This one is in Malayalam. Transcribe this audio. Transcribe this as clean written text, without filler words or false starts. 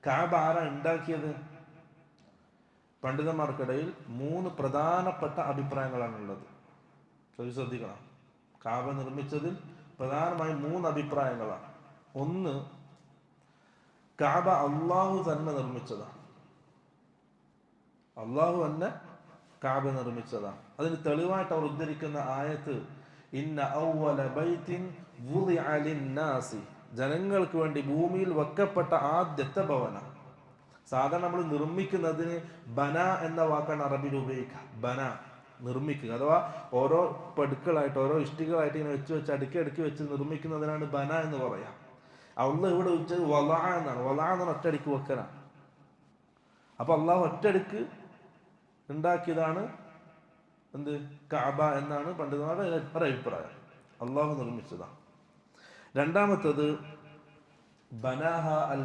കഅബ ആരാ ഉണ്ടാക്കിയത്? പണ്ഡിതന്മാർക്കിടയിൽ 3 പ്രധാനപ്പെട്ട അഭിപ്രായങ്ങളാണുള്ളത്. ശ്രദ്ധിക്കണം. കഅബ നിർമ്മിച്ചതിൽ പ്രധാനമായും 3 അഭിപ്രായങ്ങളാണ്. ഒന്ന്, കഅബ അള്ളാഹു തന്നെ നിർമ്മിച്ചതാണ്. അള്ളാഹു തന്നെ കഅബ നിർമ്മിച്ചതാണ്. അതിന് തെളിവായിട്ട് അവർ ഉദ്ധരിക്കുന്ന ആയത്ത്, ഇന്ന അവ്വല ബൈത്തിൻ വുദിഅ ലിന്നാസി, ജനങ്ങൾക്ക് വേണ്ടി ഭൂമിയിൽ വെക്കപ്പെട്ട ആദ്യത്തെ ഭവനം. സാധാരണ നമ്മൾ നിർമ്മിക്കുന്നതിന് ബന എന്ന വാക്കാണ് അറബിയിൽ ഉപയോഗിക്കുക. ബന, നിർമ്മിക്കുക, അഥവാ ഓരോ പടുക്കളായിട്ട് ഓരോ ഇഷ്ടികളായിട്ട് ഇങ്ങനെ വെച്ച് അടുക്കി വെച്ച് നിർമ്മിക്കുന്നതിനാണ് ബന എന്ന് പറയാം. അള്ളാഹ് ഇവിടെ ഉച്ചത് വലാ എന്നാണ്. വലാ എന്നാണ് ഒറ്റയടിക്ക് വെക്കലാണ്. അപ്പൊ അള്ളാഹു ഒറ്റയടിക്ക് ഉണ്ടാക്കിയതാണ് എന്ത്? കഅബ എന്നാണ് പണ്ഡിതന്മാരുടെ ഒരഭിപ്രായം. അള്ളാഹു നിർമ്മിച്ചതാണ്. രണ്ടാമത്തത്, ബനാഹ അൽ